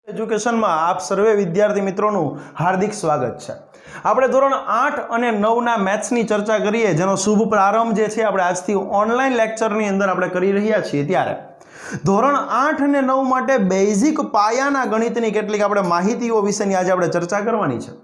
Education में आप सर्वे विद्यार्थी मित्रों हार्दिक स्वागत है। આપણે ધોરણ 8 અને 9 ના મેથ્સ ની ચર્ચા કરીએ, જેનો શુભ પ્રારંભ જે છે આપણે આજથી ઓનલાઈન લેક્ચર ની અંદર આપણે કરી રહ્યા છીએ। ત્યારે ધોરણ 8 અને 9 માટે બેઝિક પાયાના ગણિતની કેટલીક આપણે માહિતીઓ વિશેની આજે આપણે ચર્ચા કરવાની છે।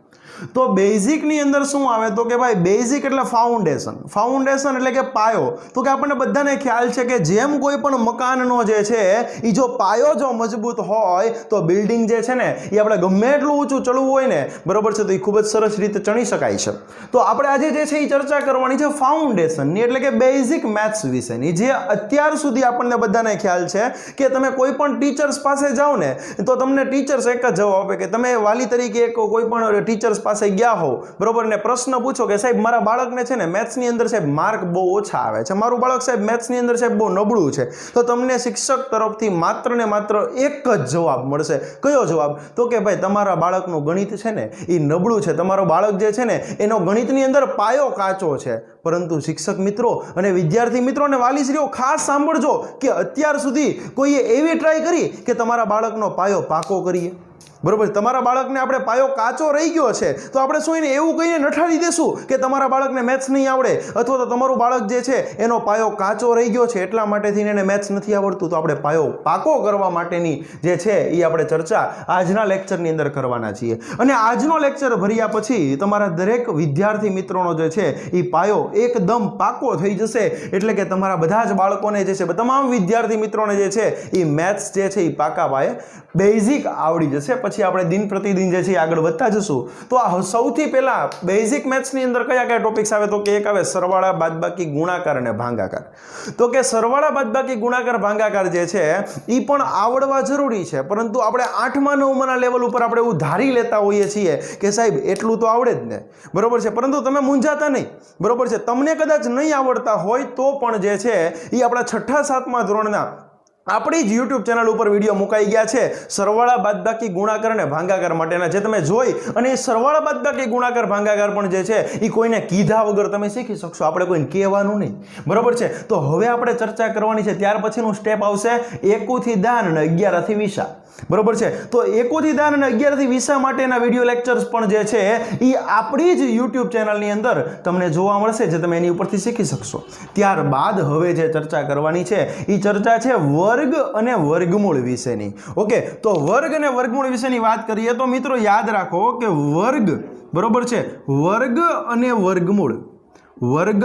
तो बेसिक नी अंदर शू आवे तो के भाई बेसिक एटले फाउंडेशन, फाउंडेशन एटले के पायो। तो के आपने बधाने ख्याल छे के जेम कोई पण मकाननो जे छे ई जो पायो जो मजबूत होय तो बिल्डिंग जे छे ने ई आपणे गमे એટલું ઊંચું ચડવું હોય ને, બરોબર છે, તો એ ખૂબ જ સરસ રીતે ચણી શકાય છે। તો આપણે આજે જે છે એ ચર્ચા કરવાની છે ફાઉન્ડેશન ની, એટલે કે બેઝિક મેથ્સ વિશેની, જે અત્યાર સુધી આપણને બધાને ખ્યાલ છે કે તમે કોઈ પણ ટીચર્સ પાસે જાઓ ને તો તમને ટીચર્સ એક જ જવાબ આપે કે તમે વાલી તરીકે એક કોઈ પણ ટીચર્સ પાસે ગયા હો, બરોબર, ને પ્રશ્ન પૂછો કે સાહેબ મારા બાળકને છે ને મેથ્સ ની અંદર સાહેબ માર્ક બહુ ઓછા આવે છે, મારું બાળક સાહેબ મેથ્સ ની અંદર સાહેબ બહુ નબળું છે, તો તમને શિક્ષક તરફથી માત્ર ને માત્ર એક જ જવાબ મળશે। કયો જવાબ? તો કે ભાઈ તમારા બાળકનું ગણિત છે ને એ નબળું છે, તમારો બાળક જે છે ને એનો ગણિતની અંદર પાયો કાચો છે। પરંતુ શિક્ષક મિત્રો અને વિદ્યાર્થી મિત્રો અને વાલીશ્રીઓ ખાસ સાંભળજો કે અત્યાર સુધી કોઈએ એવી ટ્રાય કરી કે તમારા બાળકનો પાયો પાકો કરીએ, બરોબર? તમારા બાળકને આપણે પાયો કાચો રહી ગયો છે તો આપણે શું એને એવું કહીને નઠાડી દેશું કે તમારા બાળકને મેથ્સ નહીં આવડે, અથવા તો તમારું બાળક જે છે એનો પાયો કાચો રહી ગયો છે એટલા માટેથી એને મેથ્સ નથી આવડતું। તો આપણે પાયો પાકો કરવા માટેની જે છે એ આપણે ચર્ચા આજના લેક્ચરની અંદર કરવાના છીએ। અને આજનો લેક્ચર ભર્યા પછી તમારા દરેક વિદ્યાર્થી મિત્રોનો જે છે એ પાયો એકદમ પાકો થઈ જશે, એટલે કે તમારા બધા જ બાળકોને જે છે, તમામ વિદ્યાર્થી મિત્રોને જે છે એ મેથ્સ જે છે એ પાકા પાયે બેઝિક આવડી જશે। પછી આપણે દિન પ્રતિદિન જે છે આગળ વધતા જશું। તો આ સૌથી પહેલા બેઝિક મેથ્સ ની અંદર કયા કયા ટોપિક્સ આવે તો કે એક આવે સરવાળા, બાદબાકી, ગુણાકાર અને ભાગાકાર। તો કે સરવાળા, બાદબાકી, ગુણાકાર, ભાગાકાર જે છે એ પણ આવડવા જરૂરી છે, પરંતુ આપણે 8મા 9મા ના લેવલ ઉપર આપણે એવું ધારી લેતા હોઈએ છીએ કે સાહેબ એટલું તો આવડે જ ને, બરોબર છે, પરંતુ તમે મૂંઝાતા નહીં, બરોબર છે। તમને કદાચ નહીં આવડતા હોય તો પણ જે છે એ આપણા 6ઠા 7મા ધોરણના આપણી જ યુટ્યુબ ચેનલ ઉપર વિડીયો મુકાઈ ગયા છે સરવાળા, બાદબાકી, ગુણાકાર અને ભાગાકાર માટેના, જે તમે જોઈ અને એ સરવાળા, બાદબાકી, ગુણાકાર, ભાગાકાર પણ જે છે એ કોઈને કીધા વગર તમે શીખી શકશો, આપણે કોઈને કહેવાનું નહીં, બરોબર છે। તો હવે આપણે ચર્ચા કરવાની છે, ત્યાર પછીનું સ્ટેપ આવશે એકોથી દાન અને 11 થી વિસા, બરોબર છે। તો એકોથી દાન અને 11 થી વિસા માટેના વિડીયો લેક્ચર્સ પણ જે છે એ આપણી જ યુટ્યુબ ચેનલની અંદર તમને જોવા મળશે, જે તમે એની ઉપરથી શીખી શકશો। ત્યારબાદ હવે જે ચર્ચા કરવાની છે એ ચર્ચા છે વર્ગ અને વર્ગમૂળ વિશેની। ઓકે, તો વર્ગ અને વર્ગમૂળ વિશેની વાત કરીએ તો મિત્રો યાદ રાખો કે વર્ગ, બરોબર છે, વર્ગ અને વર્ગમૂળ, વર્ગ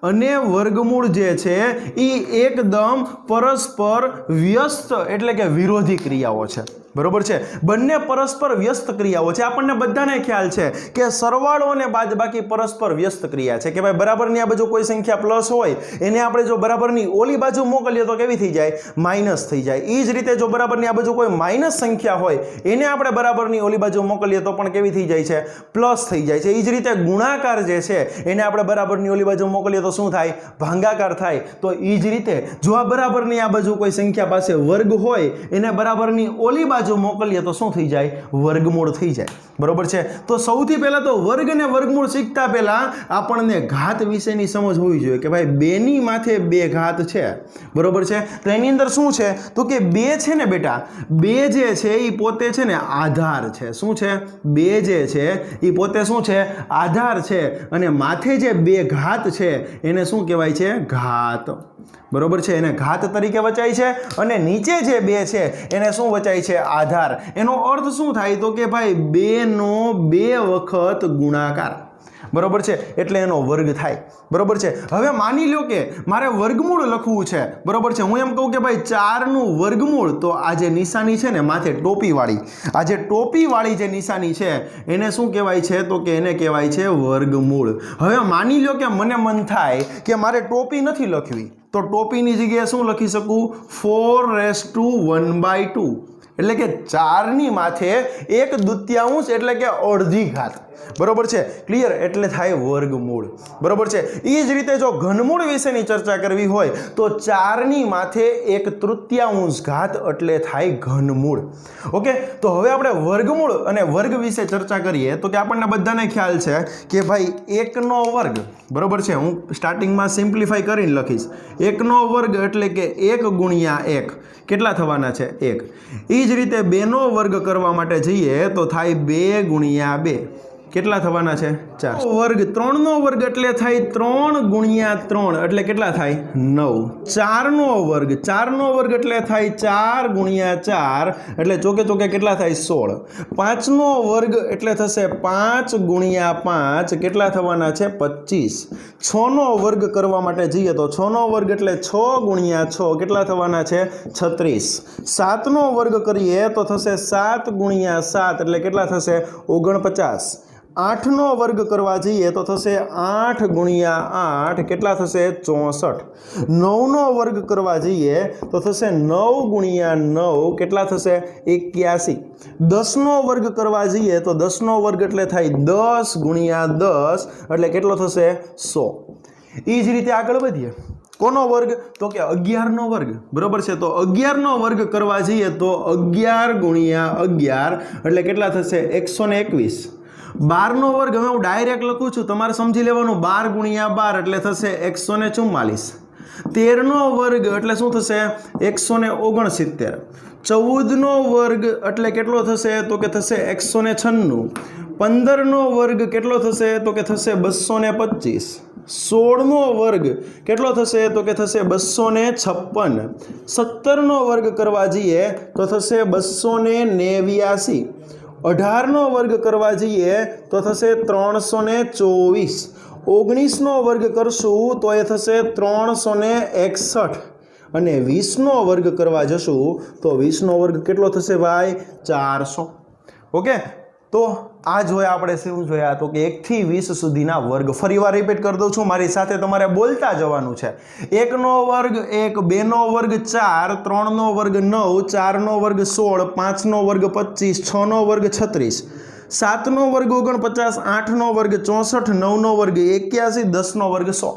અને વર્ગમૂળ જે છે એ એકદમ પરસ્પર વ્યસ્ત એટલે કે વિરોધી ક્રિયાઓ છે, બરોબર છે, બંને પરસ્પર વ્યસ્ત ક્રિયાઓ છે। આપણને બધાને ખ્યાલ છે કે સરવાળો અને બાદબાકી પરસ્પર વ્યસ્ત ક્રિયા છે, કે ભાઈ બરાબરની આ બાજુ કોઈ સંખ્યા પ્લસ હોય એને આપણે જો બરાબરની ઓલી બાજુ મોકલીએ તો કેવી થઈ જાય? માઇનસ થઈ જાય। એ જ રીતે જો બરાબરની આ બાજુ કોઈ માઇનસ સંખ્યા હોય એને આપણે બરાબરની ઓલી બાજુ મોકલીએ તો પણ કેવી થઈ જાય છે? પ્લસ થઈ જાય છે। એ જ રીતે ગુણાકાર જે છે એને આપણે બરાબરની ઓલી બાજુ મોકલીએ તો શું થાય? ભાગાકાર થાય। તો એ જ રીતે જો આ બરાબરની આ બાજુ કોઈ સંખ્યા પાસે વર્ગ હોય એને બરાબરની ઓલી બાજુ મોકલીએ તો શું થઈ જાય? વર્ગમૂળ થઈ જાય, બરોબર છે। તો સૌથી પહેલા તો વર્ગ અને વર્ગમૂળ શીખતા પહેલા આપણને ઘાત વિશેની સમજ હોવી જોઈએ કે ભાઈ 2 ની માથે 2 ઘાત છે, બરોબર છે। તો એની અંદર શું છે તો કે 2 છે ને બેટા, 2 જે છે એ પોતે છે ને આધાર છે। શું છે? 2 જે છે એ પોતે શું છે? આધાર છે, અને માથે જે 2 ઘાત છે એને શું કહેવાય છે? ઘાત, બરોબર છે, એને ઘાત તરીકે વચાય છે, અને નીચે જે 2 છે એને શું વચાય છે? આધાર। એનો અર્થ શું થાય તો કે ભાઈ 2 નો 2 વખત ગુણાકાર, બરોબર છે, એટલે એનો વર્ગ થાય, બરોબર છે। હવે માની લો કે મારે વર્ગમૂળ લખવું છે, બરોબર છે, હું એમ કહું કે ભાઈ 4 નું વર્ગમૂળ, તો આ જે નિશાની છે ને માથે ટોપીવાળી, આ જે ટોપીવાળી જે નિશાની છે એને શું કહેવાય છે તો કે એને કહેવાય છે વર્ગમૂળ। હવે માની લો કે મને મન થાય કે મારે ટોપી નથી લખવી, તો ટોપીની જગ્યાએ શું લખી શકું? 4⁻², એટલે કે 4 ની માથે 1/2 એટલે કે અડધી ઘાત, बराबर है क्लियर एटले थाय वर्गमूळ बराबर है। ई ज रीते जो घनमूळ विशेनी चर्चा करवी होय तो 4 नी माथे 1/3 घात एटले थाय घनमूळ। ओके तो हवे आपणे वर्गमूळ अने वर्ग विषे चर्चा करीए तो कि आपणे बधाने ख्याल छे कि भाई 1 નો વર્ગ बराबर है। हूँ स्टार्टिंग में सिम्प्लिफाई करीने लखीश 1 નો વર્ગ एटले के 1 गुणिया 1 કેટલા થવાના છે 1। એ જ રીતે 2 નો વર્ગ કરવા માટે જઈએ તો થાય 2 ગુણ્યા 2 કેટલા થવાના છે 4 વર્ગ 3 નો વર્ગ એટલે થાય 3 ગુણ્યા 3 એટલે કેટલા થાય 9। 4 નો વર્ગ એટલે થાય 4 ગુણ્યા 4 એટલે ચોકે ચોકે કેટલા થાય 16। 5 નો વર્ગ એટલે થશે 5 ગુણ્યા 5 કેટલા થવાના છે 25। 6 નો વર્ગ કરવા માટે જઈએ તો 6 નો વર્ગ એટલે 6 ગુણ્યા 6 કેટલા થવાના છે 36। 7 નો વર્ગ કરીએ તો થશે 7 ગુણ્યા 7 એટલે કેટલા થશે 49। 8 નો વર્ગ करवा जईए तो थशे 8 गुणिया 8 केटला थशे 64। 9 नो वर्ग करवा जईए तो थशे 9 गुणिया 9 केटला थशे 81। 10 नो वर्ग करवा जईए तो 10 नो वर्ग एटले थाय 10 गुणिया 10 एटले केटलो थशे 100। ई ज रीते आगळ वधीए कोनो वर्ग तो के 11 नो वर्ग बराबर है। तो 11 नो वर्ग करवा जईए तो 11 गुणिया 11 एटले केटला थशे 121। 12 નો વર્ગ હવે હું ડાયરેક્ટ લખું છું તમારે સમજી લેવાનું 12 ગુણ્યા 12 એટલે થશે 144। 13 નો વર્ગ એટલે શું થશે 169। 14 નો વર્ગ એટલે કેટલો થશે તો કે થશે 196। 15 નો વર્ગ કેટલો થશે તો કે થશે 225। 16 નો વર્ગ કેટલો થશે તો કે થશે 256। 17 નો વર્ગ કરવા જઈએ તો થશે 289। 18 નો वर्ग करवा जईए तो थशे 324। 19 नो वर्ग करशुं तो ए थशे 361 अने 20 नो वर्ग करवा जशुं तो 20 नो वर्ग केटलो थशे भाई 400। ओके तो आ जोया आपणे शुं जोया तो कि 1 થી 20 सुधीना वर्ग फरीवार रिपीट कर दઉં છું મારી સાથે તમારે બોલતા જવાનું છે। 1 નો વર્ગ 1 2 નો વર્ગ 4 3 નો વર્ગ 9 4 નો વર્ગ 16 5 નો વર્ગ 25 6 નો વર્ગ 36 7 નો વર્ગ 49 8 નો વર્ગ 64 9 નો વર્ગ 81 10 નો વર્ગ 100।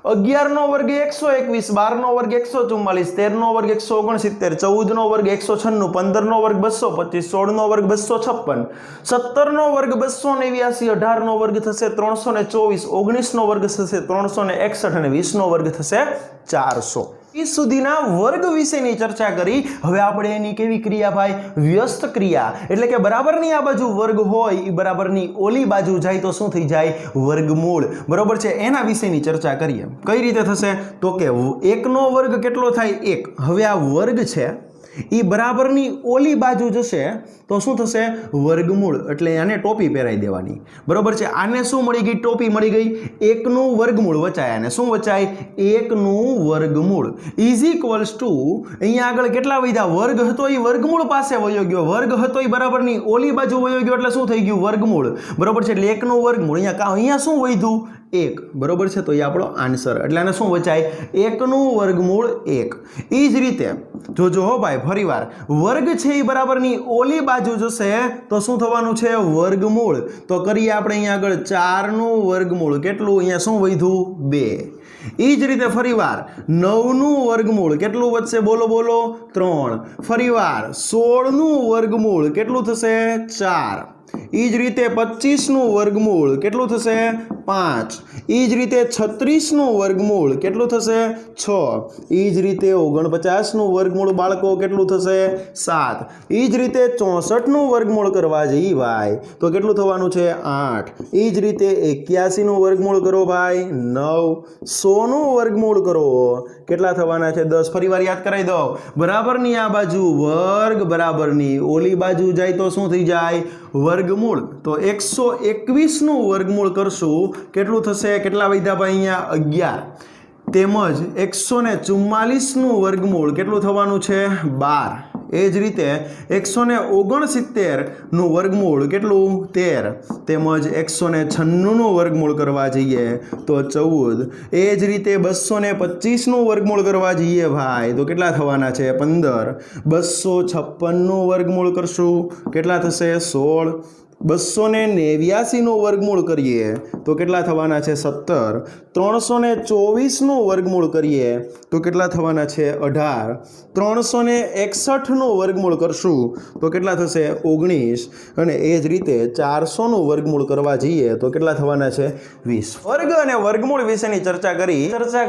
11 નો વર્ગ 121 12 નો વર્ગ 144 13 નો વર્ગ 169 14 નો વર્ગ 196 15 નો વર્ગ 225 16 નો વર્ગ 256 17 નો વર્ગ 289 18 નો વર્ગ થશે 324 19 નો વર્ગ થશે 361 અને 20 નો વર્ગ થશે 400। इस सुधीना वर्ग विषयनी चर्चा करी। हवे आपणे एनी केवी क्रिया भाई व्यस्त क्रिया एटले के बराबरनी आ बाजू वर्ग होय ई बराबरनी ओली बाजू जाय तो शुं थई जाय वर्गमूळ बराबर छे। एना विषयनी चर्चा करीए कई रीते थशे तो के 1 नो वर्ग केटलो थाय 1। हवे आ वर्ग छे ई बराबरनी ओली बाजू जशे तो शुं थशे वर्गमूळ एटले आने टोपी પહેરાઈ देवानी बराबर छे। आने शुं मळी गई टोपी मळी गई 1 નું વર્ગમૂળ વચાય અને શું વચાય 1 નું વર્ગમૂળ ઇઝ ઇક્વલ્સ ટુ અહીંયા આગળ કેટલા વધ્યા વર્ગ હતો એ વર્ગમૂળ પાસે વયો ગયો વર્ગ હતો એ બરાબરની ઓલી બાજુ વયો ગયો એટલે શું થઈ ગયું વર્ગમૂળ બરાબર છે। એટલે 1 નું વર્ગમૂળ અહીંયા શું વધ્યું 1 बराबर है। तो ये आपणो आंसर एटले आने शुं वचाय 1 નું વર્ગમૂળ 1। ई ज रीते जो हो भाई फरीवार वर्ग छे ई बराबरनी ओली बाजू जशे तो शुं थवानुं छे वर्गमूळ। तो करीए आपणे अहींया आगळ 4 નું વર્ગમૂળ કેટલું अहींया शुं वध्युं 2। ई ज रीते फरीवार 9 નું વર્ગમૂળ કેટલું વધશે બોલો બોલો 3। फरीवार 16 નું વર્ગમૂળ કેટલું થશે 4। ई ज रीते 25 નું વર્ગમૂળ કેટલું થશે 5। ई ज रीते 36 નું વર્ગમૂળ કેટલું થશે 6। ई ज रीते 49 નું વર્ગમૂળ બાળકો કેટલું થશે 7। ई ज रीते 64 નું વર્ગમૂળ કરવા જઈએ ભાઈ તો કેટલું થવાનું છે 8। ई ज रीते 81 નું વર્ગમૂળ કરો ભાઈ 9। 100 નું વર્ગમૂળ કરો કેટલા થવાના છે 10। ફરીવાર યાદ કરાવી દો બરાબરની આ બાજુ વર્ગ બરાબરની ઓલી બાજુ જાય તો શું થઈ જાય वर्गमूळ। तो 121 નું વર્ગમૂળ કરશું કેટલું થશે કેટલા વધ્યા ભાઈ અહીંયા 11 તેમજ 144 નું વર્ગમૂળ કેટલું થવાનું છે 12। એ જ રીતે 169 નું વર્ગમૂળ કેટલું 13 તેમજ 196 નું વર્ગમૂળ કરવા જઈએ તો 14। એ જ રીતે 225 નું વર્ગમૂળ કરવા જઈએ ભાઈ તો કેટલા થવાના છે 15। 256 નું વર્ગમૂળ કરશું કેટલા થશે 16। 289 નું વર્ગમૂળ કરીએ તો કેટલા થવાના છે 17. 324 નું વર્ગમૂળ કરીએ તો કેટલા થવાના છે 18. 361 નું વર્ગમૂળ કરશું તો કેટલા થશે 19. અને એ જ રીતે 400 નું વર્ગમૂળ કરવા જઈએ તો કેટલા થવાના છે 20. વર્ગ અને વર્ગમૂળ વિશેની ચર્ચા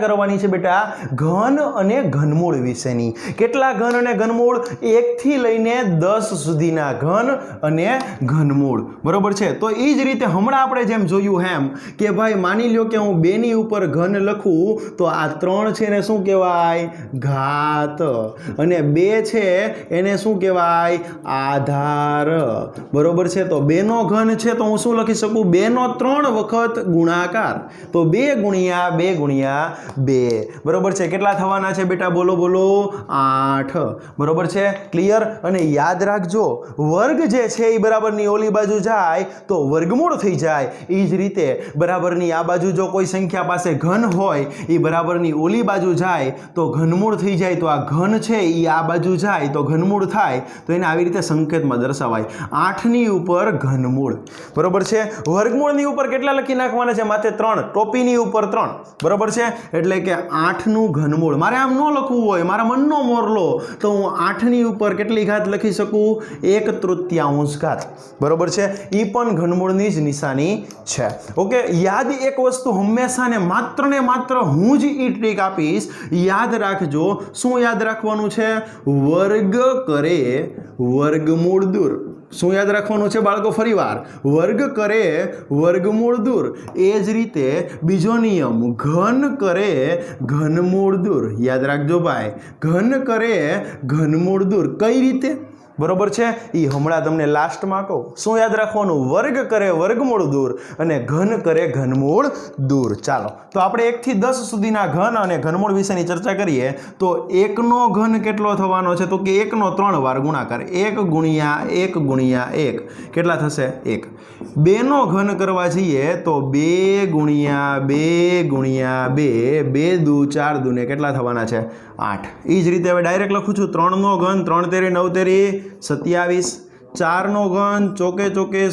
કરવાની છે બેટા ઘન અને ઘનમૂળ વિશેની. કેટલા ઘન અને ઘનમૂળ? 1 થી લઈને 10 સુધીના ઘન અને ઘનમૂળ. બરોબર છે. તો એ જ રીતે હમણાં આપણે જેમ જોયું એમ કે ભાઈ માની લ્યો કે હું 2 ની ઉપર ઘન લખું તો આ 3 છે એને શું કહેવાય? ઘાત. અને 2 છે એને શું કહેવાય? આધાર. બરોબર છે. તો 2 નો ઘન છે તો હું શું લખી શકું? 2 નો 3 વખત ગુણાકાર. તો 2 ગુણ્યા 2 ગુણ્યા 2. બરોબર છે. કેટલા થવાના છે બેટા? બોલો 8. બરોબર છે. ક્લિયર? અને યાદ રાખજો વર્ગ જે છે એ બરાબરની ઓલી બાજુ જાય તો વર્ગમૂળ થઈ જાય. એ જ રીતે બરાબરની આ બાજુ જો કોઈ સંખ્યા પાસે ઘન હોય એ બરાબરની ઓલી બાજુ જાય તો ઘનમૂળ થઈ જાય. તો આ ઘન છે એ આ બાજુ જાય તો ઘનમૂળ થાય. તો એને આવી રીતે સંકેતમાં દર્શાવાય. 8 ની ઉપર ઘનમૂળ. બરોબર છે. વર્ગમૂળની ઉપર કેટલા લખી નાખવાના છે? માથે 3. ટોપીની ઉપર 3. બરોબર છે. એટલે કે 8 નું ઘનમૂળ. મારે આમ ન લખવું હોય, મારા મનનો મોરલો, તો હું 8 ની ઉપર કેટલી ઘાત લખી શકું? 1/3 ઘાત. બરોબર છે. એ પણ ઘનમૂળની જ નિશાની છે. ઓકે. યાદ એક વસ્તુ હંમેશા ને માત્ર હું જ ઈ ટ્રીક આપીશ. યાદ રાખજો. શું યાદ રાખવાનું છે? વર્ગ કરે વર્ગમૂળ દૂર. શું યાદ રાખવાનું છે બાળકો? ફરીવાર વર્ગ કરે વર્ગમૂળ દૂર. એ જ રીતે બીજો નિયમ ઘન કરે ઘનમૂળ દૂર. યાદ રાખજો ભાઈ, ઘન કરે ઘનમૂળ દૂર. કઈ રીતે? બરોબર છે. એ હમણાં તમને લાસ્ટમાં કહું. શું યાદ રાખવાનું? વર્ગ કરે વર્ગમૂળ દૂર અને ઘન કરે ઘનમૂળ દૂર. ચાલો તો આપણે 1 થી 10 સુધીના ઘન અને ઘનમૂળ વિશેની ચર્ચા કરીએ. તો 1 નો ઘન કેટલો થવાનો છે? તો કે 1 નો 3 વાર ગુણાકાર. 1 ગુણ્યા 1 ગુણ્યા 1 કેટલા થશે? 1. 2 નો ઘન કરવા જઈએ તો 2 ગુણ્યા 2 ગુણ્યા 2. 2 દુ 4 દુ ને કેટલા થવાના છે? 8. એ જ રીતે હવે ડાયરેક્ટ લખું છું. 3 નો ઘન 3 તેરી 9 તેરી 27. 4 નો ઘન ચોકે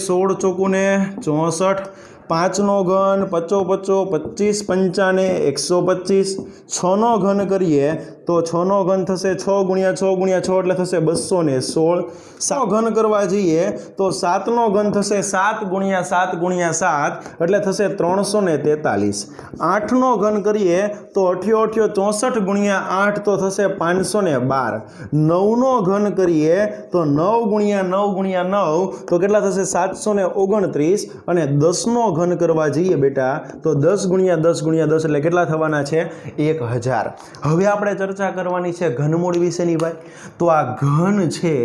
16 ચોકુને 64. 5 નો ઘન 5 25 55 125. 6 નો ઘન કરીએ તો 6 નો ઘન થશે 6 ગુણ્યા 6 ગુણ્યા 6 એટલે થશે 216. 7 ઘન કરવા જઈએ તો 7 નો ઘન થશે 7 ગુણ્યા 7 ગુણ્યા 7 એટલે થશે 343. 8 નો ઘન કરીએ તો 8 64 ગુણ્યા 8 તો થશે 512. 9 નો ઘન કરીએ તો 9 ગુણ્યા 9 ગુણ્યા 9 તો કેટલા થશે? 729. અને 10 નો ઘન કરવા જઈએ બેટા તો 10 ગુણ્યા 10 ગુણ્યા 10 એટલે કેટલા થવાના છે? 1000. હવે આપણે ચર્ચા કરવાની છે ઘનમૂળ વિશેની ભાઈ. તો આ ઘન છે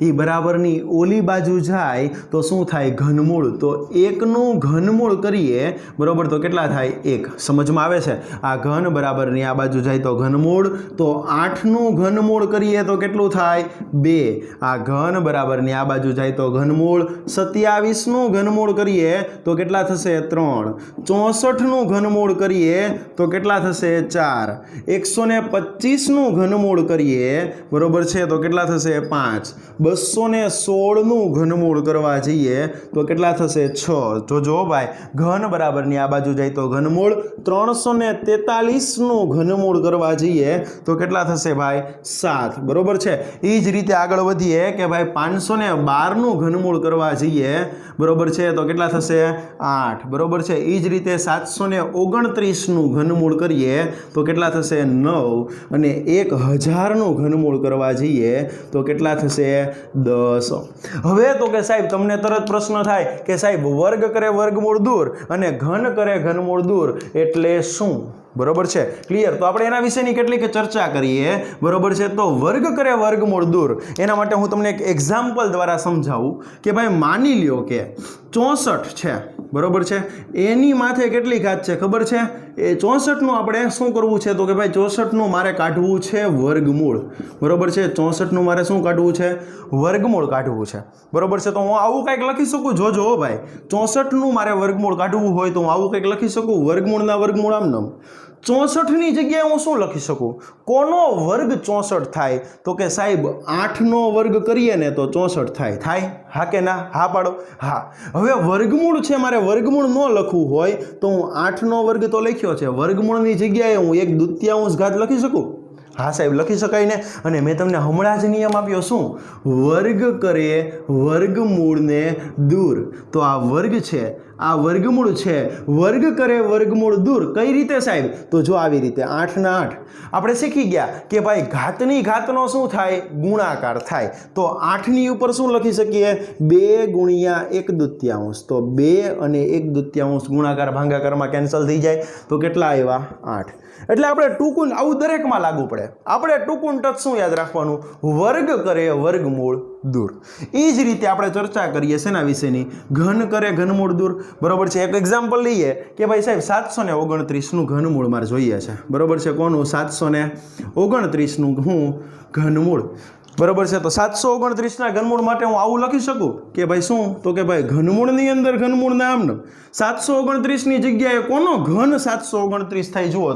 એ બરાબરની ઓલી બાજુ જાય તો શું થાય? ઘનમૂળ. તો 1 નું ઘનમૂળ કરીએ બરોબર તો કેટલા થાય? 1. સમજમાં આવે છે? આ ઘન બરાબરની આ બાજુ જાય તો ઘનમૂળ. તો 8 નું ઘનમૂળ કરીએ તો કેટલું થાય? 2. આ ઘન બરાબરની આ બાજુ જાય તો ઘનમૂળ. 27 નું ઘનમૂળ કરીએ તો કેટલા થશે? 3. 64 નું ઘનમૂળ કરીએ તો કેટલા થશે? 4. 125 નું ઘનમૂળ કરીએ બરોબર છે તો કેટલા થશે? 5. 216 નું ઘનમૂળ કરવા જઈએ તો કેટલા થશે? 6. જોજો ભાઈ, ઘન બરાબરની આ બાજુ જાય તો ઘનમૂળ. 343 નું ઘનમૂળ કરવા જઈએ તો કેટલા થશે ભાઈ? 7. બરોબર છે. એ જ રીતે આગળ વધીએ કે ભાઈ 512 નું ઘનમૂળ કરવા જઈએ બરોબર છે તો કેટલા થશે? 8. બરોબર છે. એ જ રીતે 729 નું ઘનમૂળ કરીએ તો કેટલા થશે? 9. અને 1000 નું ઘનમૂળ કરવા જઈએ તો કેટલા થશે? 10. હવે તો કે સાહેબ તમને તરત પ્રશ્ન થાય કે સાહેબ વર્ગ કરે વર્ગમૂળ દૂર અને ઘન કરે ઘનમૂળ દૂર એટલે શું? બરોબર છે. ક્લિયર? તો આપણે એના વિશેની કેટલીક ચર્ચા કરીએ. બરોબર છે. તો વર્ગ કરે વર્ગમૂળ દૂર એના માટે હું તમને એક એક્ઝામ્પલ દ્વારા સમજાવું કે ભાઈ માની લ્યો કે 64 છે બરોબર છે, એની માથે કેટલી ઘાત છે ખબર છે? એ 64 નું આપણે શું કરવું છે તો કે ભાઈ 64 નું મારે કાઢવું છે વર્ગમૂળ. બરોબર છે. 64 નું મારે શું કાઢવું છે? વર્ગમૂળ કાઢવું છે. બરોબર છે. તો હું આવું કંઈક લખી શકું. જોજો ભાઈ, 64 નું મારે વર્ગમૂળ કાઢવું હોય તો હું આવું કંઈક લખી શકું. વર્ગમૂળના વર્ગમૂળ આમ નામ 64ની જગ્યાએ હું શું લખી શકું? કોનો વર્ગ 64 થાય? તો કે સાહેબ 8નો વર્ગ કરીએ ને તો 64 થાય. હા કે ના? હા પાડો. હા. હવે વર્ગમૂળ છે, મારે વર્ગમૂળ ન લખવું હોય તો હું 8નો વર્ગ તો લખ્યો છે, વર્ગમૂળની જગ્યાએ હું 1/2 ઘાત લખી શકું? હા સાહેબ, લખી શકાય ને. અને મેં તમને હમણાં જ નિયમ આપ્યો, શું? વર્ગ કરે વર્ગમૂળને દૂર. તો આ વર્ગ છે, આ વર્ગમૂળ છે, વર્ગ કરે વર્ગમૂળ દૂર. કઈ રીતે સાહેબ? તો જો આવી રીતે 8 ના 8 આપણે શીખી ગયા કે ભાઈ ઘાતની ઘાતનો શું થાય? ગુણાકાર થાય. તો 8ની ઉપર શું લખી શકીએ? 2 ગુણ્યા 1/2. તો 2 અને 1/2 ગુણાકાર ભાગાકારમાં કેન્સલ થઈ જાય. તો કેટલા આવ્યા? 8. એટલે આપણે ટૂંકું આવું દરેકમાં લાગુ પડે. આપણે ટૂંકું ટચ શું યાદ રાખવાનું? વર્ગ કરે વર્ગમૂળ દૂર. એ જ રીતે આપણે ચર્ચા કરીએ શેના વિશેની? ઘન કરે ઘનમૂળ દૂર. બરોબર છે. એક એક્ઝામ્પલ લઈએ કે ભાઈ સાહેબ 729નું ઘનમૂળ મારે જોઈએ છે. બરોબર છે. કોનું? 729નું હું ઘનમૂળ. બરોબર છે. તો 729ના ઘનમૂળ માટે હું આવું લખી શકું કે ભાઈ શું? તો કે ભાઈ ઘનમૂળની અંદર ઘનમૂળ નામ 729ની જગ્યાએ કોનો ઘન 729 થાય જુઓ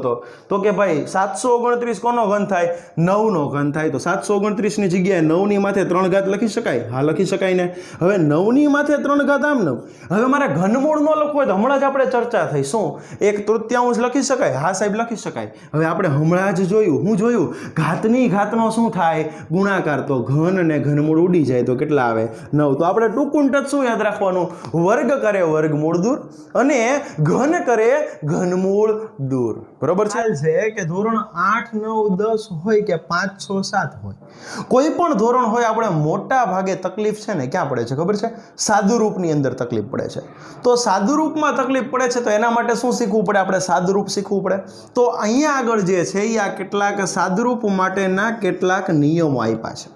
તો કે ભાઈ 729 કોનો ઘન થાય? 9નો ઘન થાય. તો 729ની જગ્યાએ 9ની માથે 3 ઘાત લખી શકાય? હા, લખી શકાય ને. હવે 9ની માથે 3 ઘાત આમ 9. હવે મારે ઘનમૂળ ન લખવું હોય તો હમણાં જ આપણે ચર્ચા થઈ, શું 1/3 લખી શકાય? હા સાહેબ, લખી શકાય. હવે આપણે હમણાં જ જોયું, હું જોયું ઘાતની ઘાતનો શું થાય? ગુણાકાર. તો ઘન અને ઘનમૂળ ઉડી જાય તો કેટલા આવે? 9. તો આપણે ટૂંકું ટચ શું યાદ રાખવાનું? વર્ગ કરે વર્ગમૂળ દૂર અને ઘન કરે ઘનમૂળ દૂર. બરોબર છે કે ધોરણ 8, 9, 10 હોય કે 5, 6, 7 હોય, કોઈ પણ ધોરણ હોય, આપણે મોટા ભાગે તકલીફ છે ને ક્યાં પડે છે ખબર છે? સાદુરૂપની અંદર તકલીફ પડે છે. તો સાદુરૂપમાં તકલીફ પડે છે તો એના માટે શું શીખવું પડે? આપણે સાદુરૂપ શીખવું પડે. તો અહીંયા આગળ જે છે એ આ કેટલાક સાદુરૂપ માટેના કેટલાક નિયમો આપ્યા છે.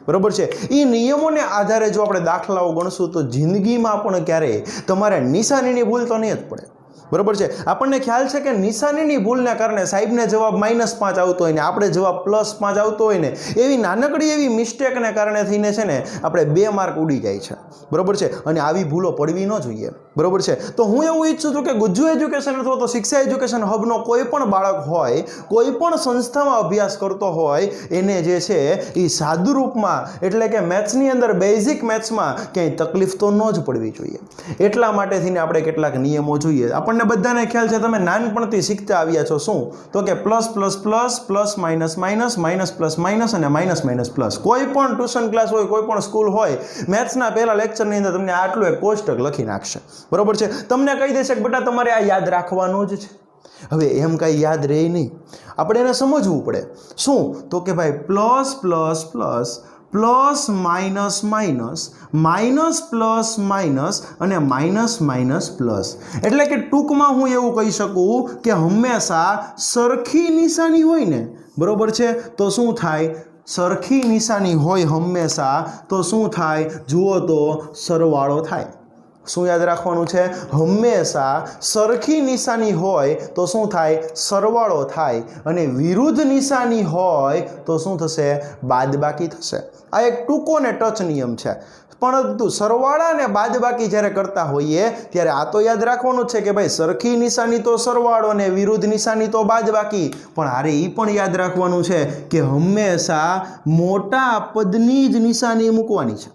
બરોબર છે. એ નિયમોને આધારે જો આપણે દાખલાઓ ગણશું તો જિંદગીમાં પણ ક્યારેય તમારે નિશાનીની ભૂલ તો નહીં જ પડે. બરોબર છે. આપણને ખ્યાલ છે કે નિશાનીની ભૂલને કારણે સાહેબને જવાબ -5 આવતો હોય ને આપણે જવાબ +5 આવતો હોય ને, એવી નાનકડી એવી મિસ્ટેકને કારણે થઈને છે ને આપણે 2 માર્ક ઉડી જાય છે. બરોબર છે. અને આવી ભૂલો પડવી ન જોઈએ. બરોબર છે. તો હું એવું ઈચ્છું છું કે ગુજ્જુ એજ્યુકેશન અથવા તો શિક્ષા એજ્યુકેશન હબનો કોઈ પણ બાળક હોય, કોઈ પણ સંસ્થામાં અભ્યાસ કરતો હોય, એને જે છે એ સાદુરૂપમાં એટલે કે મેથ્સની અંદર બેઝિક મેથ્સમાં ક્યાંય તકલીફ તો ન જ પડવી જોઈએ. એટલા માટે થઈને આપણે કેટલાક નિયમો જોઈએ. આપણને બધાને ખ્યાલ છે, તમે નાનપણથી શીખતા આવ્યા છો, શું? તો કે plus plus plus, plus minus minus, minus plus minus અને માઇનસ માઇનસ પ્લસ. કોઈ પણ ટ્યુશન ક્લાસ હોય, કોઈ પણ સ્કૂલ હોય, મેથ્સના પહેલા લેક્ચરની અંદર તમને આટલું એક કોષ્ટક લખી નાખશે. બરોબર છે. તમને કહી દેશે કે બેટા તમારે આ યાદ રાખવાનું જ છે. હવે એમ કાંઈ યાદ રહે નહીં, આપણે એને સમજવું પડે. શું? તો કે ભાઈ plus plus plus, plus minus minus, minus plus minus અને માઇનસ માઇનસ પ્લસ. એટલે કે ટૂંકમાં હું એવું કહી શકું કે હંમેશા સરખી નિશાની હોય ને, બરોબર છે, તો શું થાય? સરખી નિશાની હોય હંમેશા તો શું થાય? જુઓ તો સરવાળો થાય. શું યાદ રાખવાનું છે? હંમેશા સરખી નિશાની હોય તો શું થાય? સરવાળો થાય. અને વિરુદ્ધ નિશાની હોય તો શું થશે? બાદબાકી થશે. આ એક ટૂંકો ને ટચ નિયમ છે. પરંતુ સરવાળા અને બાદબાકી જ્યારે કરતા હોઈએ ત્યારે આ તો યાદ રાખવાનું છે કે ભાઈ સરખી નિશાની તો સરવાળો અને વિરુદ્ધ નિશાની તો બાદબાકી. પણ અરે એ પણ યાદ રાખવાનું છે કે હંમેશા મોટા પદની જ નિશાની મૂકવાની છે.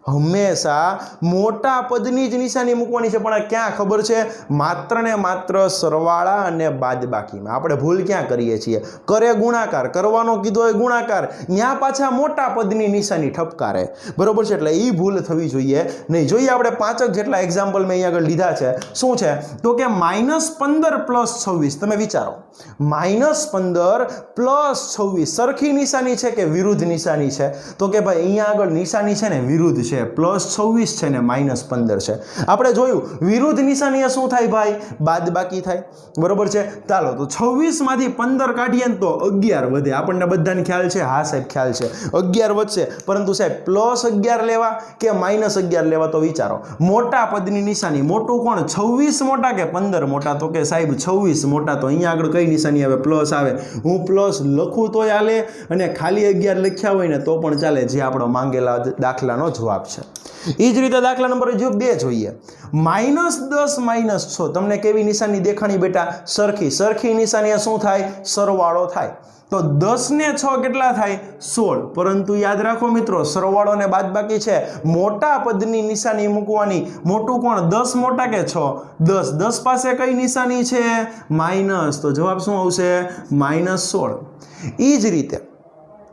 હંમેશા મોટા પદની જ નિશાની મૂકવાની છે. પણ ક્યાં ખબર છે? માત્ર ને માત્ર સરવાળા અને બાદબાકીમાં આપણે ભૂલ ક્યાં કરીએ છીએ? કરે ગુણાકાર કરવાનો કીધો હોય ગુણાકાર, ત્યાં પાછા મોટા પદની નિશાની ઠપકારે. બરોબર છે. એટલે એ ભૂલ થવી જોઈએ નહીં. જોઈએ આપણે 5 જેટલા એક્ઝામ્પલ મેં અહીંયા આગળ લીધા છે. શું છે? તો કે -15 + 26. તમે વિચારો, -15 + 26 સરખી નિશાની છે કે વિરુદ્ધ નિશાની છે? તો કે ભાઈ અહીંયા આગળ નિશાની છે ને વિરુદ્ધ છે. +26 છે ને -15 છે. આપણે જોયું વિરુદ્ધ નિશાની શું થાય ભાઈ? બાદબાકી થાય. બરોબર છે. ચાલો તો 26 માંથી 15 કાઢીએ ને તો 11 વધે. આપણને બધાને ખ્યાલ છે? હા સાહેબ, ખ્યાલ છે. 11 વધશે. પરંતુ સાહેબ +11 લેવા કે -11 લેવા? તો વિચારો, મોટા પદની નિશાની મોટું કોણ? 26 મોટા કે 15 મોટા? તો કે સાહેબ 26 મોટા. તો અહીંયા આગળ કઈ નિશાની આવે? પ્લસ આવે. હું પ્લસ લખું તો ચાલે અને ખાલી 11 લખ્યા હોય ને તો પણ ચાલે, જે આપણો માંગેલા દાખલાનો જવાબ જવાબ છે। એ જ રીતે દાખલા નંબર જો 2 જોઈએ, -10 -6 તમને કેવી નિશાની દેખાણી બેટા? સરખી નિશાની શું થાય? સરવાળો થાય। તો 10 ને 6 કેટલા થાય? 16। પરંતુ યાદ રાખો મિત્રો, સરવાળો ને બાદબાકી છે, મોટા પદની નિશાની મૂકવાની। મોટું કોણ? 10 મોટા કે 6? 10 પાસે કઈ નિશાની છે? માઇનસ। તો જવાબ શું આવશે? -16। એ જ રીતે